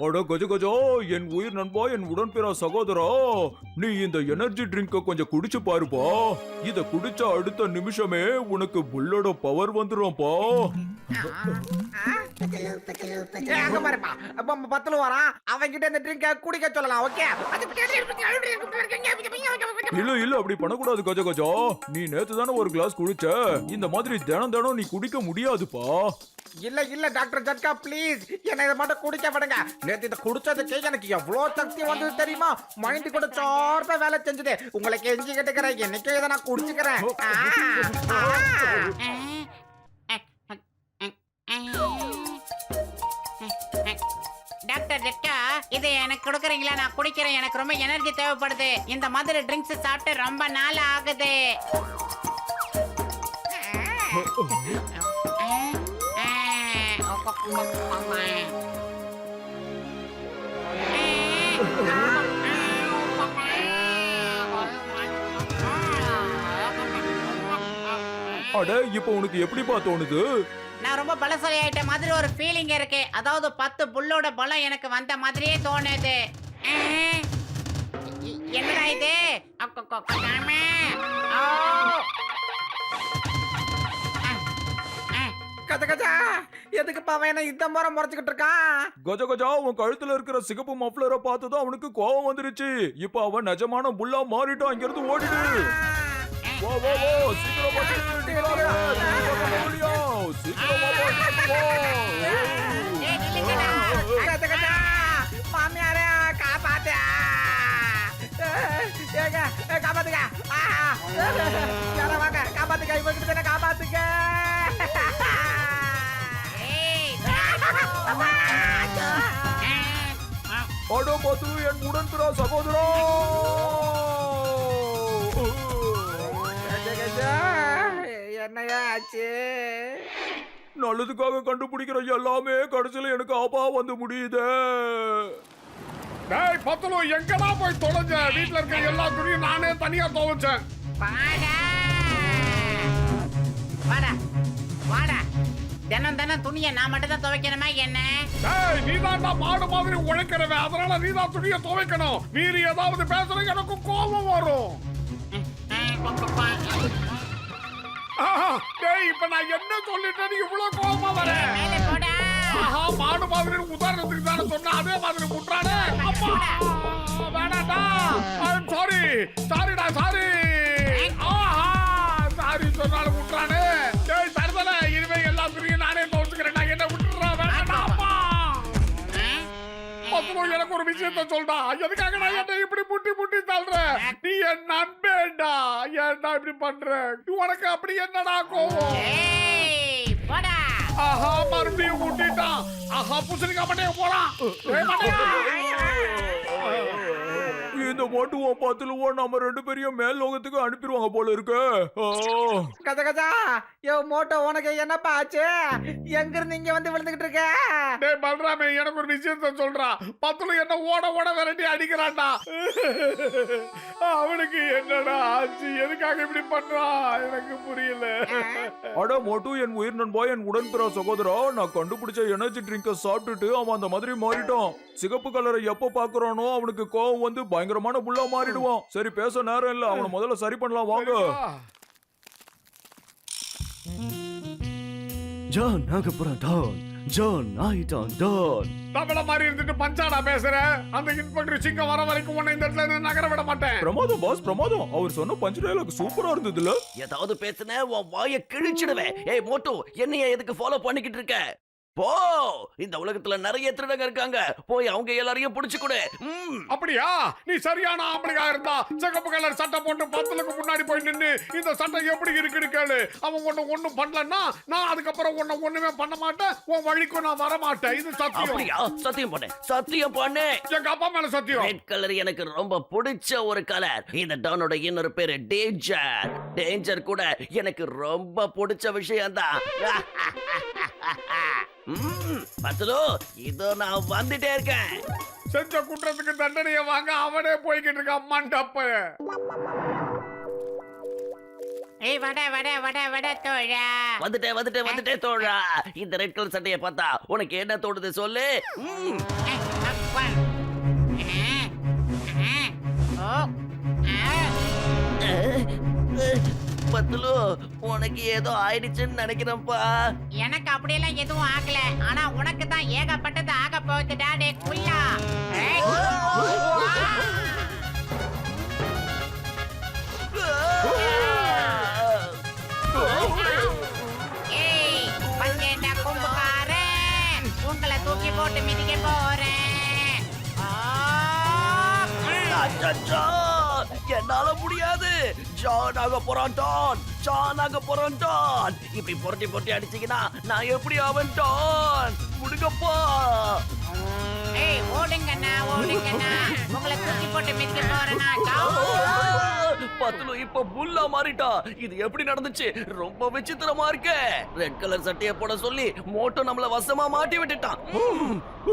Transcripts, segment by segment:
அட கஜ கஜா, என் உயிர் நண்பா, என் உடன்பிறா சகோதரா, நீ இந்த எனர்ஜி ட்ரிங்க கொஞ்சம் குடிச்சு பாருப்பா. இத குடிச்ச அடுத்த நிமிஷமே உனக்கு புல்லோட பவர் வந்துரும்ப்பா. அங்க பாருப்பா, பத்துல வரான். அவன் கிட்ட இந்த ட்ரிங்க குடிக்க சொல்லலாம். ஓகே, இல்ல இல்ல, அப்படி பண்ணக்கூடாது கஜ கஜா. நீ நேத்து தானே ஒரு கிளாஸ் குடிச்ச. இந்த மாதிரி தினம் தினம் நீ குடிக்க முடியாதுப்பா. இல்ல இல்ல டாக்டர் ஜட்கா, ப்ளீஸ் என்ன இதை மட்டும் குடிக்க விடுங்க. நேத்து இதை குடிச்சதுக்கு எனக்கு எவ்வளவு சக்தி வந்தது தெரியுமா? மைண்ட் கூட சார்பா வேலை செஞ்சது. உங்களுக்கு எஞ்சி கேட்டுக்கிறேன், என்னைக்கே இதை நான் குடிச்சுக்கிறேன். டாக்டர் ஜட்கா, இதை எனக்கு கொடுக்குறீங்களா? நான் குடிக்கிறேன். எனக்கு ரொம்ப எனர்ஜி தேவைப்படுது. இந்த மாதிரி ட்ரிங்க்ஸ் சாப்பிட்டு ரொம்ப நாள் ஆகுது. அட, இப்ப உனக்கு எப்படிப்பா தோணுது? நான் ரொம்ப பலசாலி ஆயிட்ட மாதிரி ஒரு ஃபீலிங் இருக்கு. அதாவது 10 புல்லோட பலம் எனக்கு வந்த மாதிரியே தோணுது. என்னடா இது? கஜ கஜா, எதுக்குப்பா அவன் என்ன இந்த முறை முறைச்சுக்கிட்டு இருக்கான்? கஜ கஜா, உன் கழுத்துல இருக்கிற சிகப்பு மஃப்ளரை பார்த்ததும் அவனுக்கு கோவம் வந்துருச்சு. இப்ப அவன் நிஜமான புல்லா மாறிட்டான். இங்க இருந்து ஓடிடு. வா வா வா, சீக்கிரம் ஓடிடு. சீக்கிரம் வா. கஜ கஜா, மாமியாரே காப்பாத்து. காப்பாத்துக்க. வாங்க காப்பாத்துக்க, இவங்கிட்ட தானே காப்பாத்துக்க. அட மது, என் உடன்பிறா சகோதரா. என்னையா ஆச்சு? நல்லதுக்காக கண்டுபிடிக்கிற எல்லாமே கடைசியில எனக்கு ஆபா வந்து முடியுது. டேய் பத்துலு, எங்கடா போய் தொலைஞ்ச? வீட்ல இருக்க எல்லா துணியும் நானே தனியா துவைச்சேன். வாடா வாடா, தினம் தினம் துணியை நான் மட்டும் தான் துவைக்கணுமா என்ன? டேய், நீதான்டா மாடு மாதிரி உழைக்கிறவன், அதனால நீதான் துணியை துவைக்கணும். மீறி ஏதாவது பேசுற எனக்கு கோபம் வரும். டேய், இப்ப நான் என்ன சொல்லிட்டேன்னு இவ்வளவு கோபமா வர? மேலே போடா. ஆஹா, மாடு மாதிரி உதாரணத்துக்கு தானே சொன்ன, அதே மாதிரி முட்டானே. அப்பா வேணாடா. ஐம் சாரி, சாரிடா, சாரி. ஆஹா, சாரி சொன்னாலும் முட்டானே. டேய் தரதல, இனிமே எல்லா துணியும் நானே துவைச்சுக்கிறேன். நான் என்ன விட்டுறா? வேணாடா அப்பா. பத்துலு, எனக்கு ஒரு விஷயத்த சொல்டா. எதுக்காக நான் என்ன இப்படி முட்டி முட்டி தள்ளுற? நீ என் நண்பேண்டா. ஏன்டா இப்படி பண்ற? உனக்கு அப்படி என்னடா கோவம்? ஏய், போடா. ஆஹா, மறுபடியும் முட்டிட்டான். ஆஹா, புசணிக்கா மண்டைய போறான். இந்த மோட்டுவோ பத்துலுவோ நம்ம 2 பேரையும் மேல் லோகத்துக்கு அனுப்பிடுவாங்க போல இருக்கு. கஜ கஜா, மோட்டோ உனக்கு என்னப்பா ஆச்சு? எங்க இருந்து இங்க வந்து விழுந்துகிட்டு இருக்க? டேய் பல்ராமே, எனக்கு ஒரு விஷயத்த சொல்றா. பத்துல என்ன ஓட ஓட விரட்டி அடிக்கிறான்டா. அவனுக்கு என்னடா ஆச்சு? எதுக்காக இப்படி பண்றான்? எனக்கு புரியல. அட மோட்டு, என் உயிர் நண்பா, என் உடன்பிறா சகோதரா, நான் கண்டுபிடிச்ச எனர்ஜி ட்ரிங்க சாப்பிட்டுட்டு அவன் அந்த மாதிரி மாறிட்டான். சிகப்பு கலரை எப்ப பாக்குறானோ அவனுக்கு கோவம் வந்து பயங்கரமான புல்லா மாறிடுவான். சரி, பேச நேரம் இல்ல, அவனை முதல்ல சரி பண்ணலாம் வாங்க. ஜான் நாகப்புறம் டான், ஜான் ஆயிட்டான் டான். தமிழ மாதிரி இருந்துட்டு பஞ்சாடா பேசுற? அந்த இன்ஸ்பெக்டர் சிங்கம் வர வரைக்கும் உன்னை இந்த இடத்துல இருந்து நகர விட மாட்டேன். பிரமாதம் பாஸ், பிரமாதம். அவர் சொன்ன பஞ்ச் டயலாக் சூப்பரா இருந்ததுல. ஏதாவது பேசுன உன் வாயை கிழிச்சிடுவேன். ஏய் மோட்டு, என்னைய எதுக்கு ஃபாலோ பண்ணிக்கிட்டு இருக்க? போ, இந்த உலகத்துல நிறைய திருடங்க இருக்காங்க. போய் அவங்க எல்லாரையும் புடிச்சு கொடு. அப்படியா? நீ சரியான ஆம்பளையா இருந்தா சிகப்பு கலர் சட்டை போட்டு பத்தலுக்கு முன்னாடி போய் நின்னு இந்த சட்டை எப்படி இருக்குன்னு கேளு. அவன் ஒண்ணும் பண்ணலன்னா நான் அதுக்கப்புறம் ஒண்ணுமே பண்ண மாட்டேன். உன் வழிக்கும் நான் வர மாட்டேன். இது சத்தியம். அப்படியா? சத்தியம் பண்ணு, சத்தியம் பண்ணு. எங்க அப்பா மேல சத்தியம். ரெட் கலர் எனக்கு ரொம்ப பிடிச்ச ஒரு கலர். இந்த டானோட இன்னொரு பேரு டேஞ்சர். டேஞ்சர் கூட எனக்கு ரொம்ப பிடிச்ச விஷயம் தான். பத்துலு, இதோ நான் வந்துட்டே இருக்கேன். செஞ்ச குற்றத்துக்கு தண்டனையை வாங்க அவனே போய்கிட்டு இருக்கான் மண்டப்ப. ஏய் வட வட வட வட தோழா. வந்துட்டே தோழா. இந்த ரெட் கலர் சட்டையை பார்த்தா உனக்கு என்ன தோணுது சொல்லு. பத்துலு உனக்கு ஏதோ ஆயிடுச்சுன்னு நினைக்கிறேன்ப்பா. எனக்கு அப்படியெல்லாம் எதுவும் ஆகல. ஆனா உனக்கு தான் ஏகப்பட்டது ஆக போகுதுடா டே குள்ளா. ஏய், வந்தேன்டா கும்புக்காரன். உங்களை தூக்கி போட்டு மிதிக்க போறேன். அச்சச்சோ, என்னால முடியாது. ஜான் ஆக போறான் டான், ஜான் ஆக போறான் டான். இப்படி புரட்டி புரட்டி அடிச்சீங்கன்னா நான் எப்படி அவன் டான்? முடுங்கப்பா. ஏய், ஓடுங்கண்ணா ஓடுங்கண்ணா. உங்களை தூக்கி போட்டு மிதிக்க போறேனா. பத்துலு இப்ப புல்லா மாறிட்டா. இது எப்படி நடந்துச்சு? ரொம்ப விசித்திரமா இருக்கே. ரெட் கலர் சட்டையை போட சொல்லி மோட்டோ நம்மள வசமா மாட்டி விட்டுட்டான்.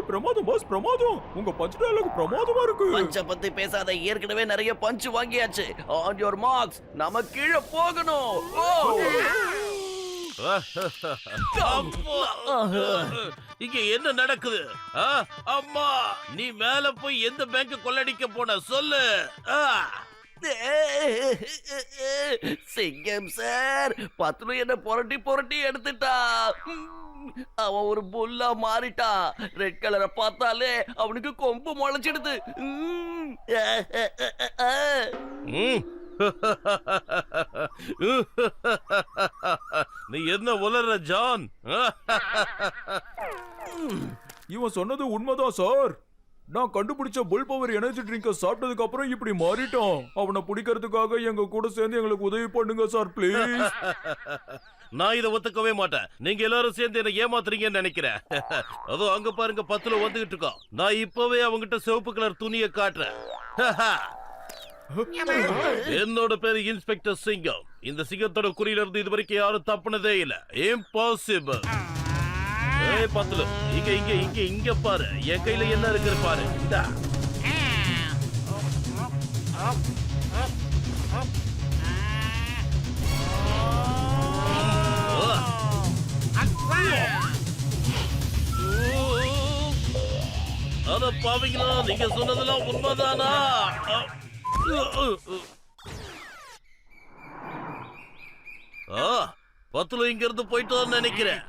பிரமாதம் பாஸ், பிரமாதம். உங்க பஞ்ச் டயலாக் பிரமாதமா இருக்கு. பஞ்ச பத்தி பேசாத, ஏற்கனவே நிறைய பஞ்ச் வாங்கியாச்சு. ஆன் யுவர் மார்க்ஸ், நம்ம கீழே போகணும். இங்க என்ன நடக்குது? அம்மா, நீ மேல போய் எந்த பேங்க் கொள்ளடிக்க போன சொல்லு. சிங்கம் சார், பத்துலு என்ன புரட்டி புரட்டி எடுத்துட்டா. அவன் ஒரு புல்லா மாறிட்டா. ரெட் கலரை பார்த்தாலே அவனுக்கு கொம்பு முளைச்சிடுது. நீ என்ன உளற ஜான்? இவன் சொன்னது உண்மைதான் சார். நான் கண்டுபிடிச்ச புல் பவர் எனர்ஜி ட்ரிங்க சாப்பிட்டதுக்கு அப்புறம் இப்படி மாறிட்டான். அவனை பிடிக்கிறதுக்காக எங்க கூட சேர்ந்து எங்களுக்கு உதவி பண்ணுங்க சார் ப்ளீஸ். நான் இதை ஒத்துக்கவே மாட்டேன். நீங்க எல்லாரும் சேர்ந்து என்ன ஏமாத்துறீங்கன்னு நினைக்கிறேன். அதோ அங்க பாருங்க, பத்துல வந்துகிட்டு இருக்கோம். நான் இப்பவே அவங்கிட்ட சிவப்பு கலர் துணியை காட்டுறேன். என்னோட பேரு இன்ஸ்பெக்டர் சிங்கம். இந்த சிங்கத்தோட குறியில இருந்து இதுவரைக்கும் யாரும் தப்புனதே இல்ல. இம்பாசிபிள். ஏய் பத்துலு, இங்க இங்க இங்க இங்க பாரு. என் கையில என்ன இருக்கு பாரு. இந்தா. அத பாவீங்களா, நீங்க சொன்னதெல்லாம் உண்மைதானா? பத்துல இங்க இருந்து போயிட்டு நினைக்கிறேன்.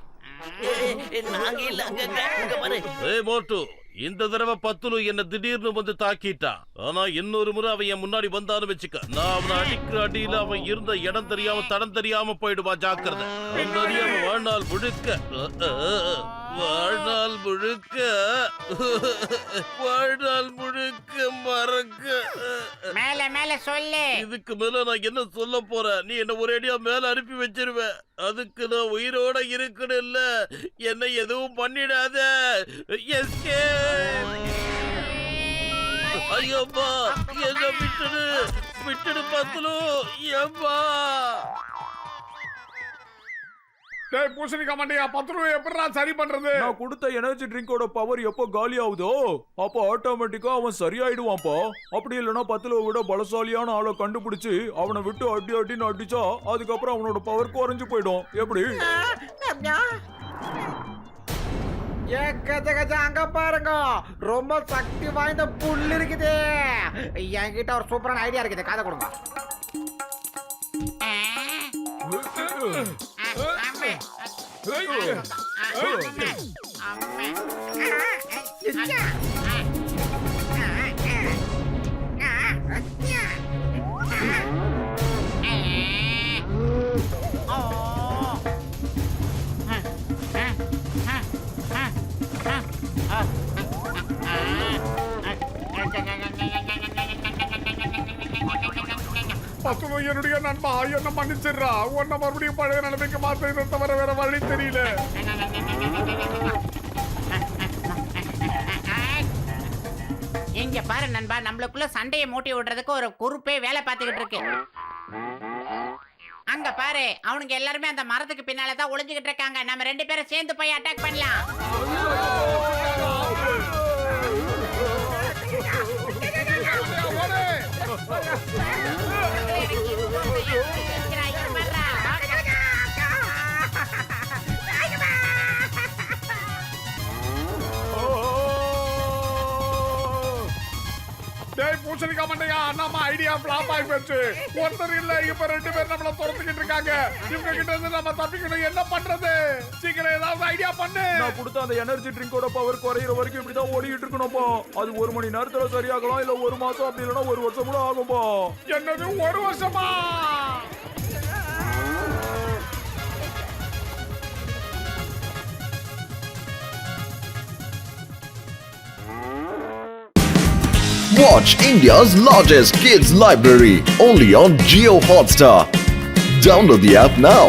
நாங்க இல்ல, அங்க பாரு. ஏய் மோட்டு, இந்த தடவை பத்துலு என்ன திடீர்னு வந்து தாக்கிட்டான். ஆனா இன்னொரு முறை அவன் என் முன்னாடி வந்தான்னு வச்சுக்க, நான் அவனை அடிக்கிற அடியில அவன் இருந்த இடம் தெரியாம தடம் தெரியாம போயிடுவான். ஜாக்கிரதை. அந்த அடி அவன் வாழ்நாள் முழுக்க மறக்க. மேல மேல சொல்லு. இதுக்கு மேல நான் என்ன சொல்ல போறேன்? நீ என்ன ஒரேடியா மேல அனுப்பி வச்சிருவ. அதுக்கு நான் உயிரோட இருக்கணும். இல்ல என்ன எதுவும் பண்ணிடாத. ஐயோப்பா, என்ன விட்டுடு பத்துலு. ஏப்பா. டேய் பூசணிக்கா மண்டையா, 10 ரூபாய் எப்படிடா சரி பண்றது? நான் கொடுத்த எனர்ஜி ட்ரிங்கோட பவர் எப்போ காலி ஆகுதோ அப்போ ஆட்டோமேட்டிக்கா அவன் சரியாயிடுவான்ப்பா. அப்படி இல்லைன்னா 10 விட பலசாலியான ஆளை கண்டுபிடிச்சு அவனை விட்டு அடி அடின்னு அடிச்சா அதுக்கப்புறம் அவனோட பவர் குறைஞ்சு போயிடும். எப்படி? கஜ கஜ அங்க பாருங்க, ரொம்ப சக்தி வாய்ந்த புல் இருக்குது. என்கிட்ட ஒரு சூப்பரான ஐடியா இருக்குது, காதை கொடுங்க. பத்துலு என்னுடைய நண்பா, என்ன மன்னிச்சிடுறா. உன்னை மறுபடியும் பழைய நிலைமைக்கு மாத்த தவிர வேற வழி தெரியல. இங்க பாரு நண்பா, நம்மளுக்குள்ள சண்டையை மூட்டி விடுறதுக்கு ஒரு குறுப்பே வேலை பார்த்துக்கிட்டு இருக்கு. அங்க பாரு, அவனுங்க எல்லாருமே அந்த மரத்துக்கு பின்னாலதான் ஒளிஞ்சுக்கிட்டு இருக்காங்க. நம்ம 2 பேரும் சேர்ந்து போய் அட்டாக் பண்ணலாம். டேய் பூசணிக்கா மண்டையா நம்ம ஐடியா ஃபிளாப் ஆகி போச்சு. ஒருத்தர் இல்ல இப்ப 2 பேர் நம்மள துரத்திக்கிட்டு இருக்காங்க. இவங்க கிட்ட இருந்து நம்ம தப்பிக்கணும். என்ன பண்றது? சீக்கிரம் ஏதாவது ஐடியா பண்ணு. நான் கொடுத்த அந்த எனர்ஜி ட்ரிங்கோட பவர் குறையிற வரைக்கும் இப்படிதான் ஓடிக்கிட்டு இருக்கணும்ப்பா. அது 1 மணி நேரத்துல சரியாகலாம், இல்ல 1 மாசம் அப்படி இல்லைன்னா 1 வருஷம் கூட ஆகும்பா. என்னது 1 வருஷமா? Watch India's largest kids library only on Jio Hotstar. Download the app now.